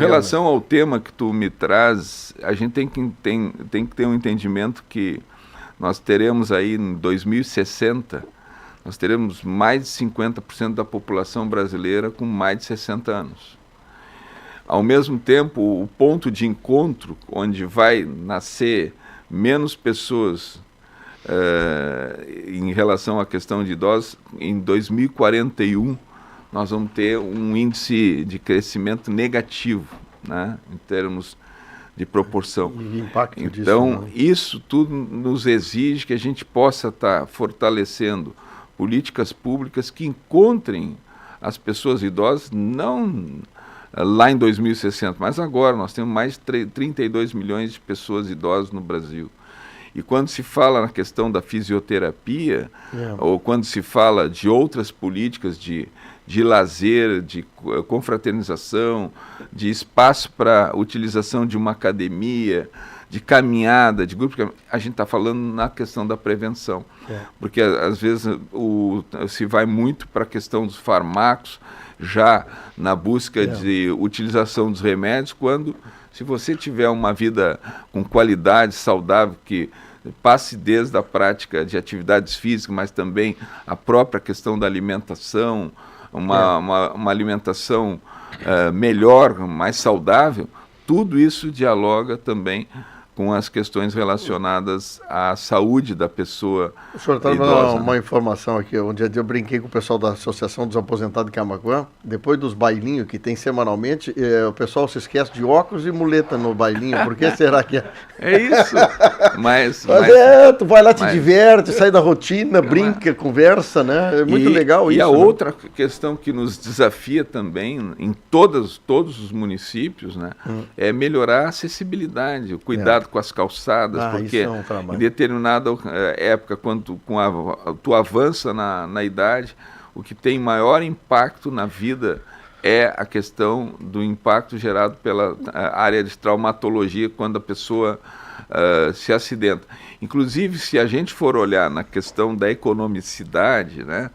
Em relação ao tema que tu me traz, a gente tem que ter um entendimento que nós teremos aí em 2060, nós teremos mais de 50% da população brasileira com mais de 60 anos. Ao mesmo tempo, o ponto de encontro, onde vai nascer menos pessoas em relação à questão de idosos, em 2041, nós vamos ter um índice de crescimento negativo, né, em termos de proporção. Então, isso tudo nos exige que a gente possa estar fortalecendo políticas públicas que encontrem as pessoas idosas, não lá em 2060, mas agora. Nós temos mais de 32 milhões de pessoas idosas no Brasil. E quando se fala na questão da fisioterapia, ou quando se fala de outras políticas de lazer, de confraternização, de espaço para utilização de uma academia, de caminhada, de grupo, a gente está falando na questão da prevenção. Porque às vezes se vai muito para a questão dos fármacos, já na busca de utilização dos remédios, quando, se você tiver uma vida com qualidade, saudável, que passe desde a prática de atividades físicas, mas também a própria questão da alimentação, uma alimentação melhor, mais saudável, tudo isso dialoga também com as questões relacionadas à saúde da pessoa idosa. O senhor está dando uma informação aqui. Um dia eu brinquei com o pessoal da Associação dos Aposentados de Camaquã. Depois dos bailinhos que tem semanalmente, o pessoal se esquece de óculos e muleta no bailinho. Por que será que é? É isso. Mas tu vai lá, te diverte, sai da rotina, brinca, conversa, né? É muito legal isso. E a outra questão que nos desafia também em todos os municípios, né, é melhorar a acessibilidade, o cuidado com as calçadas, porque em determinada época, quando tu avança na idade, o que tem maior impacto na vida é a questão do impacto gerado pela área de traumatologia, quando a pessoa se acidenta. Inclusive, se a gente for olhar na questão da economicidade, né,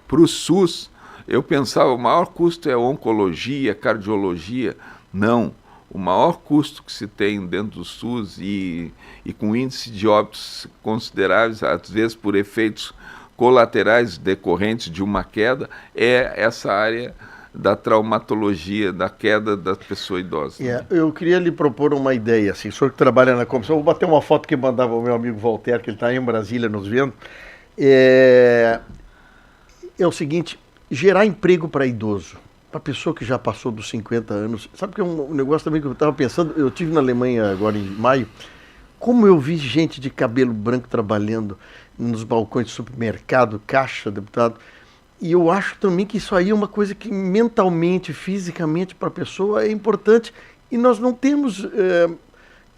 para o SUS, eu pensava, o maior custo é oncologia, cardiologia. Não. O maior custo que se tem dentro do SUS e com índice de óbitos consideráveis, às vezes por efeitos colaterais decorrentes de uma queda, é essa área da traumatologia, da queda da pessoa idosa. Eu queria lhe propor uma ideia, assim, o senhor que trabalha na comissão, vou bater uma foto que mandava o meu amigo Walter, que ele está em Brasília nos vendo, é o seguinte, gerar emprego para idoso. Para a pessoa que já passou dos 50 anos, sabe que é um negócio também que eu estava pensando, eu estive na Alemanha agora em maio, como eu vi gente de cabelo branco trabalhando nos balcões de supermercado, caixa, deputado, e eu acho também que isso aí é uma coisa que mentalmente, fisicamente para a pessoa é importante, e nós não temos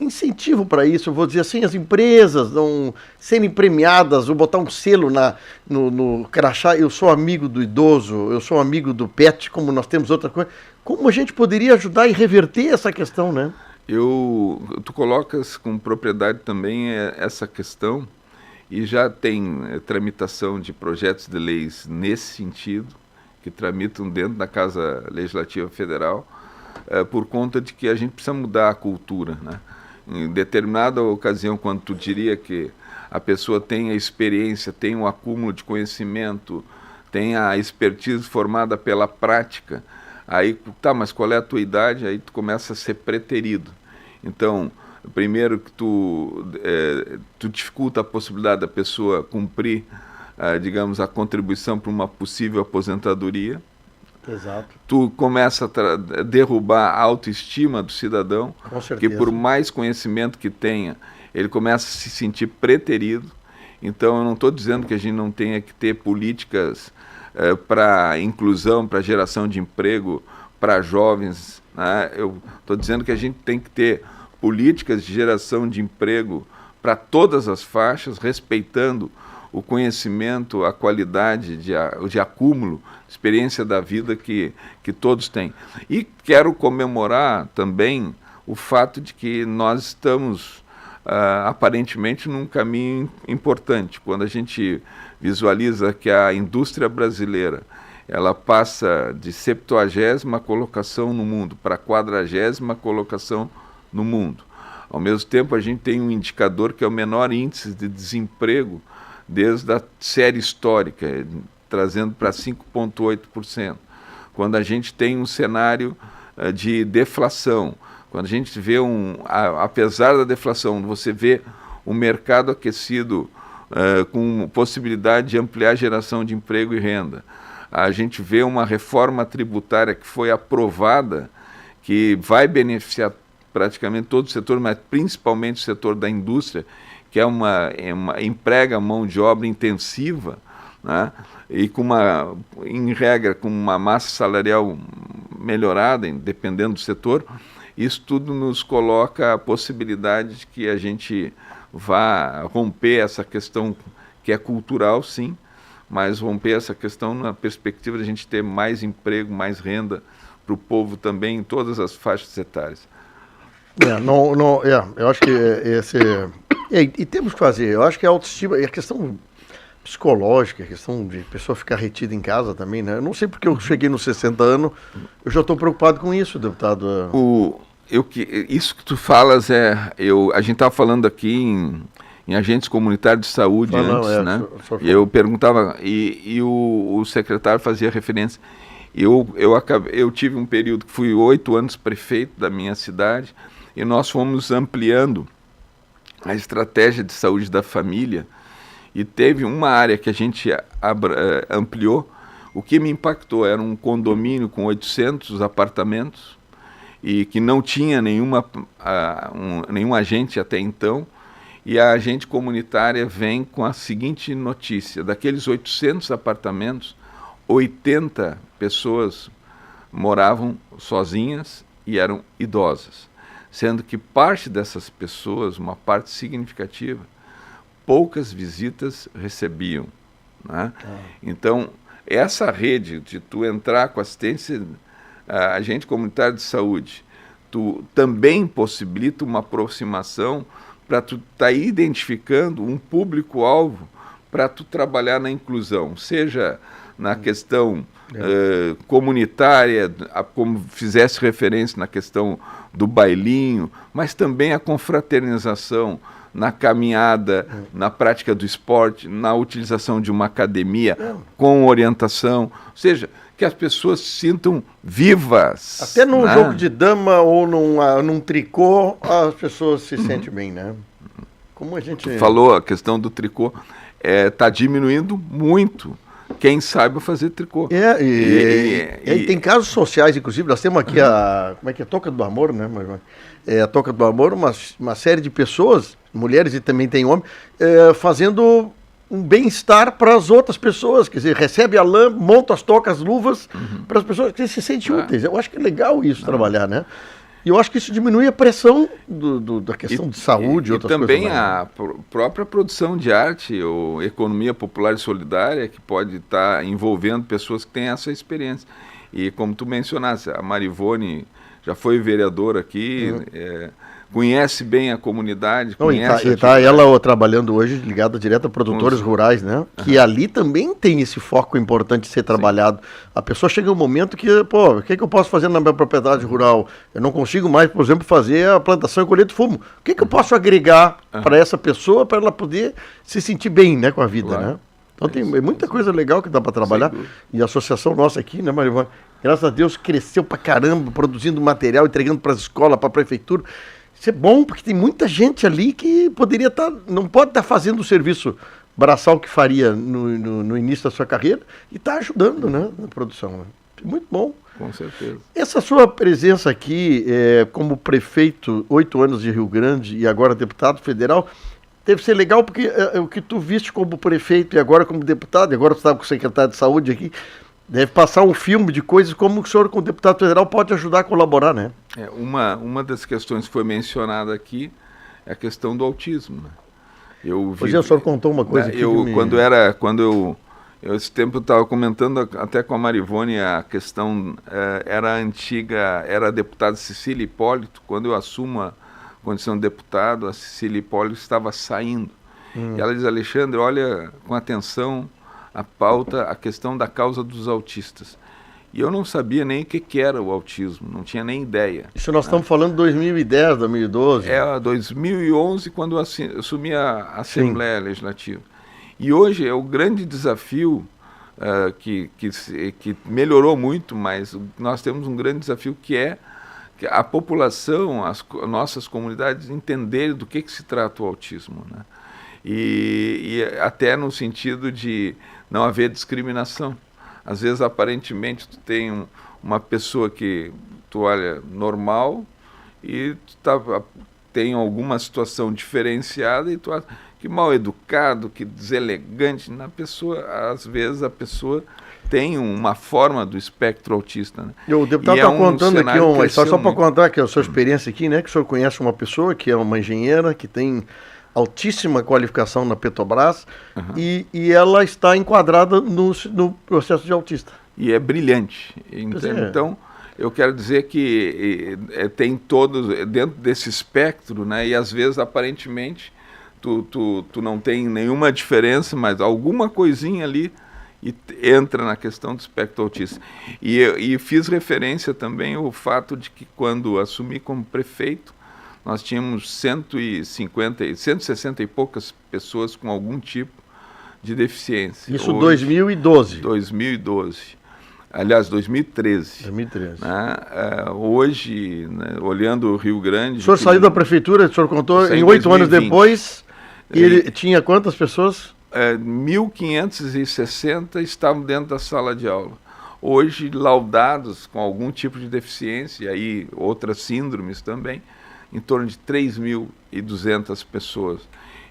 incentivo para isso, eu vou dizer assim, as empresas não serem premiadas ou botar um selo no crachá, eu sou amigo do idoso, eu sou amigo do pet, como nós temos outra coisa. Como a gente poderia ajudar e reverter essa questão, né? Tu colocas com propriedade também essa questão, e já tem tramitação de projetos de leis nesse sentido, que tramitam dentro da Casa Legislativa Federal, por conta de que a gente precisa mudar a cultura, né? Em determinada ocasião, quando tu diria que a pessoa tem a experiência, tem um acúmulo de conhecimento, tem a expertise formada pela prática, aí, mas qual é a tua idade? Aí tu começa a ser preterido. Então, primeiro que tu dificulta a possibilidade da pessoa cumprir, digamos, a contribuição para uma possível aposentadoria. Exato. Tu começa a derrubar a autoestima do cidadão, que por mais conhecimento que tenha, ele começa a se sentir preterido. Então eu não estou dizendo que a gente não tenha que ter políticas para inclusão, para geração de emprego para jovens, né? Eu estou dizendo que a gente tem que ter políticas de geração de emprego para todas as faixas, respeitando o conhecimento, a qualidade de acúmulo, experiência da vida que todos têm. E quero comemorar também o fato de que nós estamos, aparentemente, num caminho importante. Quando a gente visualiza que a indústria brasileira ela passa de 70ª colocação no mundo para a 40ª colocação no mundo. Ao mesmo tempo, a gente tem um indicador que é o menor índice de desemprego desde a série histórica, trazendo para 5,8%. Quando a gente tem um cenário de deflação, quando a gente vê apesar da deflação, você vê o mercado aquecido com possibilidade de ampliar a geração de emprego e renda. A gente vê uma reforma tributária que foi aprovada, que vai beneficiar praticamente todo o setor, mas principalmente o setor da indústria, que emprega mão de obra intensiva, né? E em regra, com uma massa salarial melhorada, dependendo do setor. Isso tudo nos coloca a possibilidade de que a gente vá romper essa questão que é cultural, sim, mas romper essa questão na perspectiva de a gente ter mais emprego, mais renda para o povo também, em todas as faixas etárias. Eu acho que e temos que fazer, eu acho que a autoestima e a questão psicológica, a questão de pessoa ficar retida em casa também, né? Eu não sei porque eu cheguei nos 60 anos, eu já estou preocupado com isso, deputado. Isso que tu falas a gente estava falando aqui em agentes comunitários de saúde antes, né? E eu perguntava, e o secretário fazia referência. Eu tive um período que fui 8 anos prefeito da minha cidade, e nós fomos ampliando a estratégia de saúde da família, e teve uma área que a gente ampliou. O que me impactou era um condomínio com 800 apartamentos, e que não tinha nenhum agente até então, e a agente comunitária vem com a seguinte notícia: daqueles 800 apartamentos, 80 pessoas moravam sozinhas e eram idosas, sendo que parte dessas pessoas, uma parte significativa, poucas visitas recebiam, né? Então, essa rede de tu entrar com assistência agente comunitário de saúde, tu também possibilita uma aproximação para tu estar identificando um público-alvo para tu trabalhar na inclusão, seja na questão comunitária, como fizesse referência na questão do bailinho, mas também a confraternização, na caminhada, na prática do esporte, na utilização de uma academia com orientação, ou seja, que as pessoas se sintam vivas. Até num jogo de dama ou num tricô, as pessoas se sentem bem, né? Como a gente... Tu falou a questão do tricô, está diminuindo muito quem saiba fazer tricô. E tem casos sociais, inclusive, nós temos aqui como é que é? Toca do Amor, né? A Toca do Amor, uma série de pessoas, mulheres e também tem homens, fazendo um bem-estar para as outras pessoas, quer dizer, recebe a lã, monta as tocas, as luvas, para as pessoas que se sentem úteis. Eu acho que é legal isso, trabalhar, né? E eu acho que isso diminui a pressão da questão de saúde e outras coisas. E também a própria produção de arte, ou economia popular e solidária, que pode estar envolvendo pessoas que têm essa experiência. E como tu mencionaste, a Marivone já foi vereadora aqui, conhece bem a comunidade. Está ela trabalhando hoje ligada direto a produtores rurais, né? Que ali também tem esse foco importante de ser trabalhado. A pessoa chega um momento que, o que eu posso fazer na minha propriedade rural? Eu não consigo mais, por exemplo, fazer a plantação e colheita de fumo. O que eu posso agregar para essa pessoa, para ela poder se sentir bem, né, com a vida, né? Então tem muita coisa legal que dá para trabalhar. E a associação nossa aqui, né, Marivone? Graças a Deus cresceu pra caramba, produzindo material, entregando para as escolas, para a prefeitura. Isso é bom, porque tem muita gente ali que poderia não pode estar fazendo o serviço braçal que faria no início da sua carreira e está ajudando, né, na produção. Né? Muito bom. Com certeza. Essa sua presença aqui como prefeito, 8 anos de Rio Grande e agora deputado federal, deve ser legal porque o que tu viste como prefeito e agora como deputado, e agora tu estava com o secretário de saúde aqui, deve passar um filme de coisas como o senhor, como deputado federal, pode ajudar a colaborar, né? Uma das questões que foi mencionada aqui é a questão do autismo, né? Hoje o senhor contou uma coisa aqui esse tempo eu estava comentando até com a Marivone a questão, era a deputada Cecília Hipólito, quando eu assumo a condição de deputado, a Cecília Hipólito estava saindo. E ela diz: Alexandre, olha com atenção a pauta, a questão da causa dos autistas. E eu não sabia nem o que era o autismo, não tinha nem ideia. Isso nós estamos falando de 2010, 2012. É 2011, quando eu assumi a Assembleia Legislativa. E hoje é o grande desafio que melhorou muito, mas nós temos um grande desafio que é a população, as nossas comunidades entenderem do que se trata o autismo, né? E até no sentido de não haver discriminação. Às vezes, aparentemente, tu tem uma pessoa que tu olha normal e tu tem alguma situação diferenciada e tu acha que mal educado, que deselegante. Às vezes a pessoa tem uma forma do espectro autista, né? O deputado está contando aqui uma história, só para contar aqui a sua experiência aqui, né? Que o senhor conhece uma pessoa que é uma engenheira, que tem altíssima qualificação na Petrobras, e ela está enquadrada no processo de autista. E é brilhante. Então, eu quero dizer que tem todos, dentro desse espectro, né? E às vezes, aparentemente, tu não tem nenhuma diferença, mas alguma coisinha ali entra na questão do espectro autista. E fiz referência também ao fato de que quando assumi como prefeito, nós tínhamos 160 e poucas pessoas com algum tipo de deficiência. Isso em 2012. 2012. Aliás, 2013. 2013. Né? Hoje, né, olhando o Rio Grande... O senhor saiu da prefeitura, o senhor contou, em 8 anos depois, e ele tinha quantas pessoas? 1.560 estavam dentro da sala de aula. Hoje, laudados com algum tipo de deficiência, e aí outras síndromes também, em torno de 3.200 pessoas.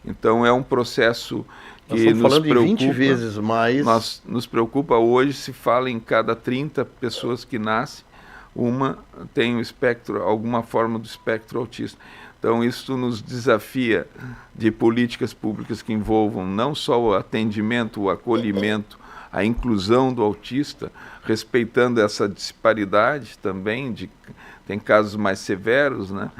Então, é um processo que nos preocupa. Falando de 20 vezes mais. Nos preocupa hoje, se fala em cada 30 pessoas que nascem, uma tem o espectro, alguma forma do espectro autista. Então, isso nos desafia de políticas públicas que envolvam não só o atendimento, o acolhimento, a inclusão do autista, respeitando essa disparidade também, tem casos mais severos, né?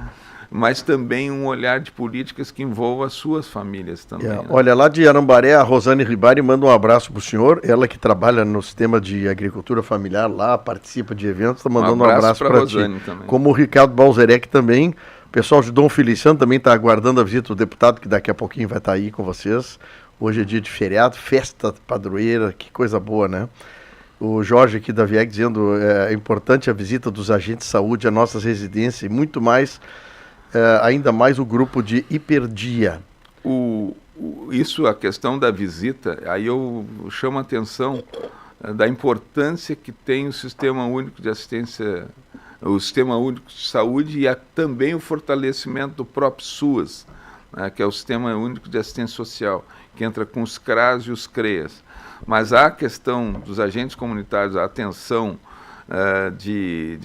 Mas também um olhar de políticas que envolvam as suas famílias também. Né? Olha, lá de Arambaré, a Rosane Ribari manda um abraço para o senhor, ela que trabalha no sistema de agricultura familiar lá, participa de eventos, está mandando um abraço para ti. Também. Como o Ricardo Balzerec também, o pessoal de Dom Feliciano também está aguardando a visita do deputado, que daqui a pouquinho vai estar aí com vocês. Hoje é dia de feriado, festa padroeira, que coisa boa, né? O Jorge aqui da VIEG dizendo é importante a visita dos agentes de saúde a nossas residências e muito mais, ainda mais o grupo de hiperdia. A questão da visita, aí eu chamo a atenção da importância que tem o Sistema Único de Assistência, o Sistema Único de Saúde e também o fortalecimento do próprio SUAS, né, que é o Sistema Único de Assistência Social, que entra com os CRAS e os CREAS. Mas a questão dos agentes comunitários, a atenção de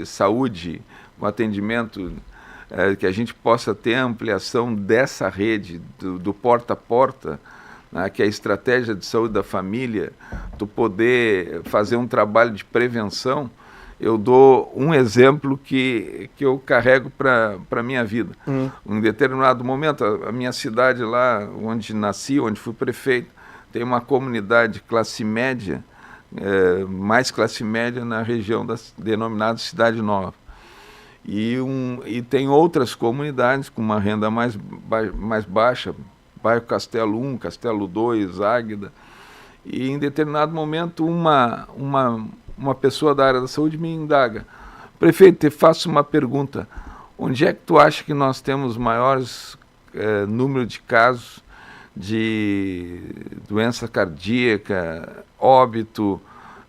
saúde, com atendimento, que a gente possa ter a ampliação dessa rede, do porta a porta, né, que é a estratégia de saúde da família, tu poder fazer um trabalho de prevenção. Eu dou um exemplo que eu carrego para a minha vida. Em determinado momento, a minha cidade lá, onde nasci, onde fui prefeito, tem uma comunidade classe média, mais classe média na região denominada Cidade Nova. E tem outras comunidades com uma renda mais baixa, bairro Castelo 1, Castelo 2, Águeda. E em determinado momento uma pessoa da área da saúde me indaga: prefeito, te faço uma pergunta, onde é que tu acha que nós temos maiores número de casos de doença cardíaca, óbito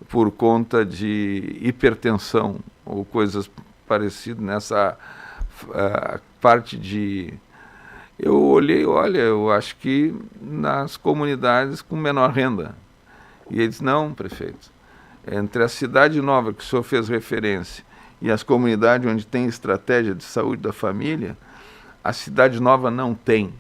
por conta de hipertensão ou coisas parecidas nessa parte de... Eu olhei, olha, eu acho que nas comunidades com menor renda. E ele disse: não, prefeito, entre a Cidade Nova, que o senhor fez referência, e as comunidades onde tem estratégia de saúde da família, a Cidade Nova não tem.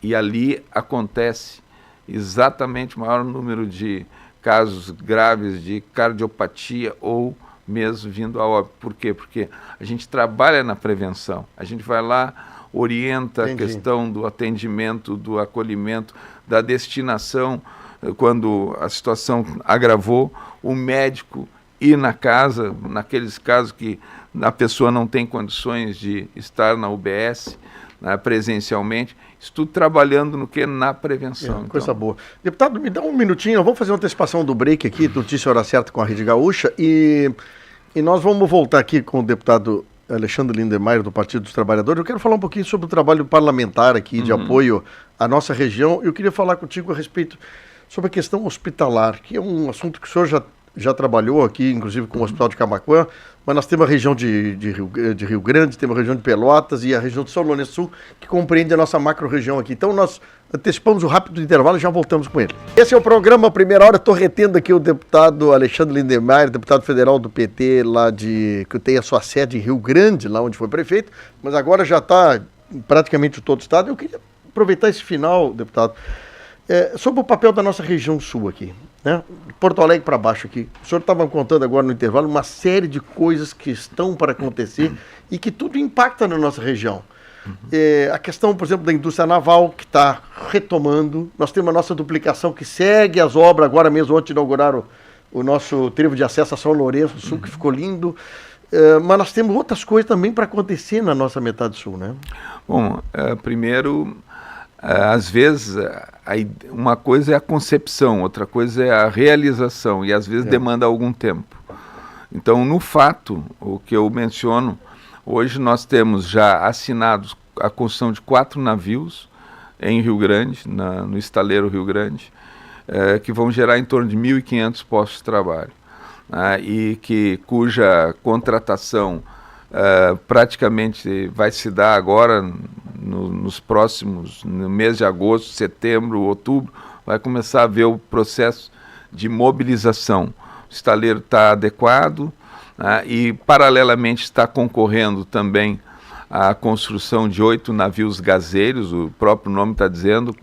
E ali acontece exatamente o maior número de casos graves de cardiopatia ou mesmo vindo a óbito. Por quê? Porque a gente trabalha na prevenção. A gente vai lá, orienta a questão do atendimento, do acolhimento, da destinação quando a situação agravou, o médico ir na casa, naqueles casos que a pessoa não tem condições de estar na UBS, né, presencialmente, isso tudo trabalhando no que? Na prevenção. Coisa boa. Deputado, me dá um minutinho, vamos fazer uma antecipação do break aqui, Notícia Hora Certa com a Rede Gaúcha, e nós vamos voltar aqui com o deputado Alexandre Lindemeyer, do Partido dos Trabalhadores. Eu quero falar um pouquinho sobre o trabalho parlamentar aqui, de apoio à nossa região. Eu queria falar contigo a respeito sobre a questão hospitalar, que é um assunto que o senhor já trabalhou aqui, inclusive com o Hospital de Camaquã, mas nós temos a região de Rio Grande, temos a região de Pelotas e a região de São Lourenço Sul, que compreende a nossa macro-região aqui. Então nós antecipamos o rápido intervalo e já voltamos com ele. Esse é o programa Primeira Hora. Estou retendo aqui o deputado Alexandre Lindemeyer, deputado federal do PT, que tem a sua sede em Rio Grande, lá onde foi prefeito, mas agora já está praticamente todo o estado. Eu queria aproveitar esse final, deputado, sobre o papel da nossa região sul aqui, né? Porto Alegre para baixo aqui. O senhor estava contando agora no intervalo uma série de coisas que estão para acontecer e que tudo impacta na nossa região. A questão, por exemplo, da indústria naval, que está retomando. Nós temos a nossa duplicação que segue as obras. Agora mesmo, ontem inauguraram o nosso trevo de acesso a São Lourenço do Sul, que ficou lindo. Mas nós temos outras coisas também para acontecer na nossa metade sul, né? Bom, primeiro, às vezes, uma coisa é a concepção, outra coisa é a realização, e às vezes demanda algum tempo. Então, no fato, o que eu menciono, hoje nós temos já assinados a construção de 4 navios em Rio Grande, no estaleiro Rio Grande, que vão gerar em torno de 1.500 postos de trabalho, e cuja contratação praticamente vai se dar agora nos próximos, no mês de agosto, setembro, outubro, vai começar a ver o processo de mobilização. O estaleiro está adequado, e paralelamente está concorrendo também a construção de 8 navios gazeiros, o próprio nome está dizendo,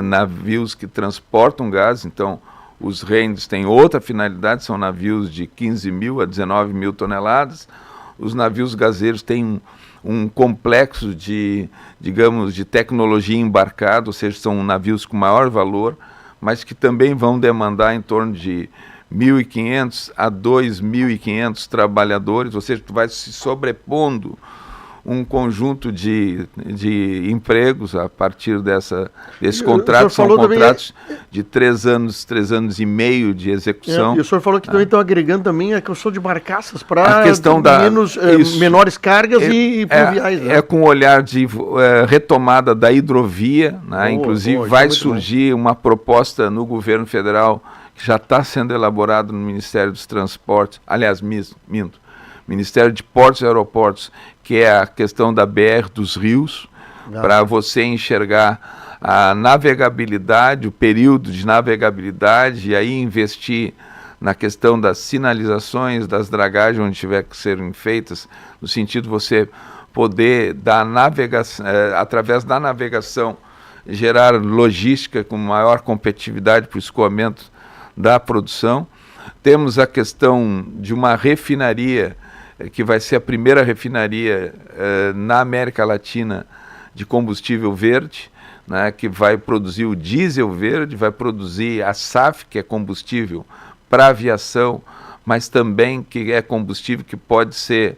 navios que transportam gás. Então os Reindos têm outra finalidade, são navios de 15 mil a 19 mil toneladas. Os navios gazeiros têm um complexo de, digamos, de tecnologia embarcada, ou seja, são navios com maior valor, mas que também vão demandar em torno de 1.500 a 2.500 trabalhadores, ou seja, tu vai se sobrepondo um conjunto de empregos a partir desses contratos. São contratos de 3 anos e meio de execução. E o senhor falou que também estão agregando também a questão de barcaças para menores cargas e pluviais. Né? Com o olhar de retomada da hidrovia, né? Inclusive vai surgir uma proposta no governo federal que já está sendo elaborada no Ministério dos Transportes, aliás, Ministério de Portos e Aeroportos, que é a questão da BR dos rios, para você enxergar a navegabilidade, o período de navegabilidade, e aí investir na questão das sinalizações, das dragagens onde tiver que serem feitas, no sentido de você poder, através da navegação, gerar logística com maior competitividade para o escoamento da produção. Temos a questão de uma refinaria, que vai ser a primeira refinaria na América Latina de combustível verde, né, que vai produzir o diesel verde, vai produzir a SAF, que é combustível para aviação, mas também que é combustível que pode ser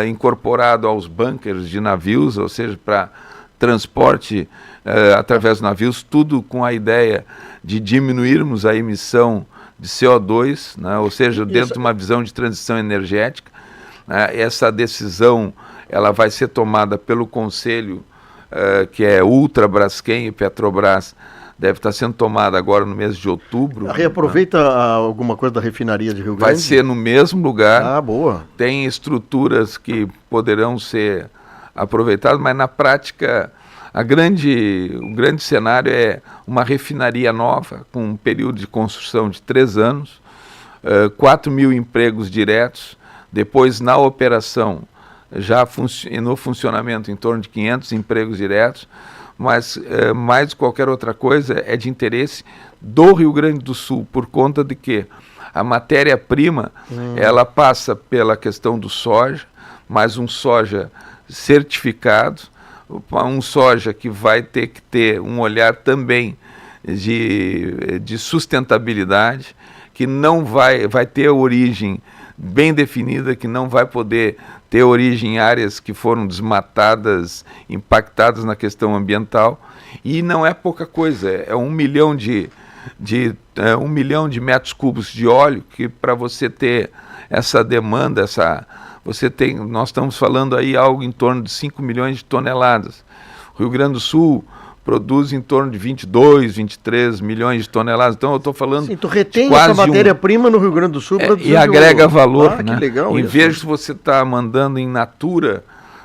incorporado aos bunkers de navios, ou seja, para transporte através de navios, tudo com a ideia de diminuirmos a emissão de CO2, né, ou seja, dentro de uma visão de transição energética. Essa decisão ela vai ser tomada pelo Conselho, que é Ultra, Braskem e Petrobras, deve estar sendo tomada agora no mês de outubro. Reaproveita alguma coisa da refinaria de Rio Grande? Vai ser no mesmo lugar. Ah, boa. Tem estruturas que poderão ser aproveitadas, mas na prática o grande cenário é uma refinaria nova, com um período de construção de 3 anos, 4 mil empregos diretos, depois na operação, já no funcionamento, em torno de 500 empregos diretos, mas mais de qualquer outra coisa é de interesse do Rio Grande do Sul, por conta de que a matéria-prima ela passa pela questão do soja, mas um soja certificado, um soja que vai ter que ter um olhar também de sustentabilidade, que não vai ter origem bem definida, que não vai poder ter origem em áreas que foram desmatadas, impactadas na questão ambiental, e não é pouca coisa, é 1 milhão de 1 milhão de metros cúbicos de óleo, que para você ter essa demanda, nós estamos falando aí algo em torno de 5 milhões de toneladas. O Rio Grande do Sul produz em torno de 22, 23 milhões de toneladas. Então eu estou falando... Sim, tu retém essa matéria-prima no Rio Grande do Sul produzindo... E agrega valor, né? Que legal em isso. vez de você estar mandando em natura,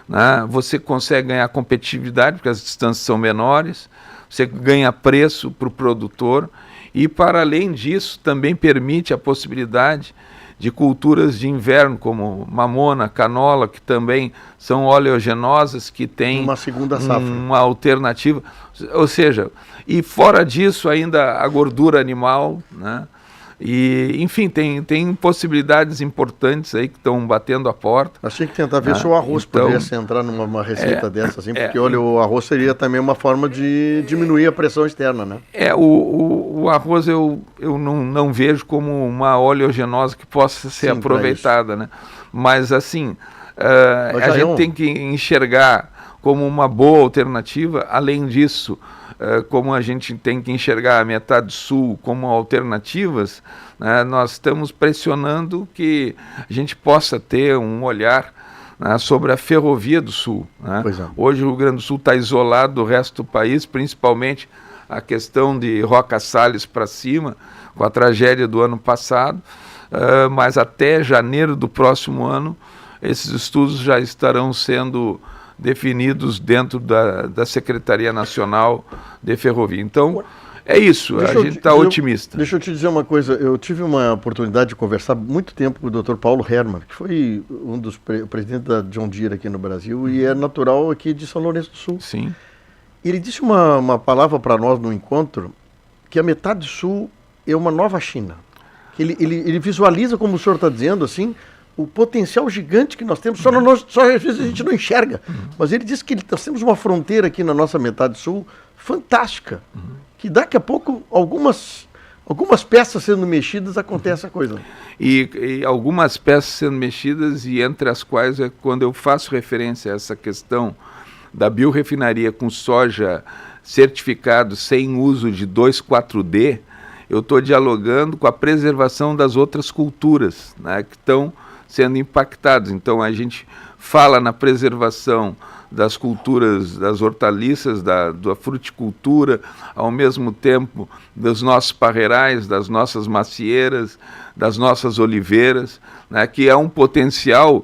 né, você consegue ganhar competitividade, porque as distâncias são menores, você ganha preço para o produtor, e para além disso também permite a possibilidade de culturas de inverno, como mamona, canola, que também são oleaginosas, que têm uma segunda safra, uma alternativa. Ou seja, e fora disso ainda a gordura animal, né? E, enfim, tem possibilidades importantes aí que estão batendo a porta. Achei que tentar ver se o arroz pudesse entrar numa receita dessa, assim, porque olha, o arroz seria também uma forma de diminuir a pressão externa, né? O arroz eu não vejo como uma oleaginosa que possa ser aproveitada, né? Mas assim, a gente tem que enxergar como uma boa alternativa. Além disso, como a gente tem que enxergar a metade sul como alternativas, né, nós estamos pressionando que a gente possa ter um olhar, né, sobre a ferrovia do sul, né? Hoje o Rio Grande do Sul está isolado do resto do país, principalmente a questão de Roca Salles para cima, com a tragédia do ano passado, mas até janeiro do próximo ano, esses estudos já estarão sendo definidos dentro da Secretaria Nacional de Ferrovia. Então, é isso, a gente está otimista. Deixa eu te dizer uma coisa, eu tive uma oportunidade de conversar muito tempo com o Dr. Paulo Hermann, que foi um dos presidentes da John Deere aqui no Brasil e é natural aqui de São Lourenço do Sul. Sim. Ele disse uma palavra para nós no encontro, que a metade sul é uma nova China. Que ele visualiza, como o senhor está dizendo, assim, o potencial gigante que nós temos, só às vezes a gente não enxerga. Mas ele disse que nós temos uma fronteira aqui na nossa metade sul fantástica, que daqui a pouco algumas peças sendo mexidas acontece a coisa. E algumas peças sendo mexidas, e entre as quais é quando eu faço referência a essa questão da biorefinaria com soja certificado sem uso de 2,4-D, eu estou dialogando com a preservação das outras culturas, né, que estão sendo impactados. Então a gente fala na preservação das culturas, das hortaliças, da fruticultura, ao mesmo tempo dos nossos parreirais, das nossas macieiras, das nossas oliveiras, né, que é um potencial,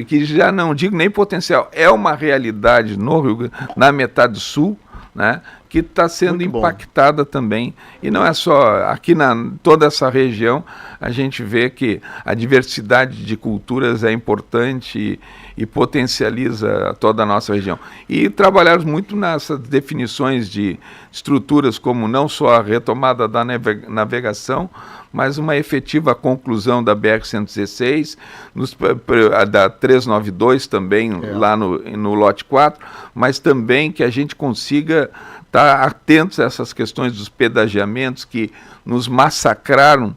que já não digo nem potencial, é uma realidade na metade sul, né, que está sendo impactada também. E não é só aqui, toda essa região, a gente vê que a diversidade de culturas é importante e potencializa toda a nossa região. E trabalhamos muito nessas definições de estruturas, como não só a retomada da navegação, mas uma efetiva conclusão da BR-116, da 392 também, lá no lote 4, mas também que a gente consiga estar atentos a essas questões dos pedagiamentos que nos massacraram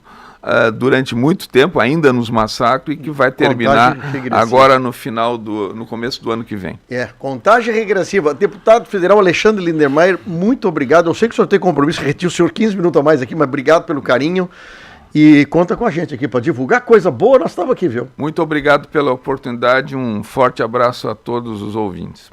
durante muito tempo, ainda nos massacram, e que vai terminar agora no começo do ano que vem. Contagem regressiva. Deputado Federal Alexandre Lindenmayer, muito obrigado. Eu sei que o senhor tem compromisso, retiro o senhor 15 minutos a mais aqui, mas obrigado pelo carinho. E conta com a gente aqui para divulgar coisa boa, nós estamos aqui, viu? Muito obrigado pela oportunidade, um forte abraço a todos os ouvintes.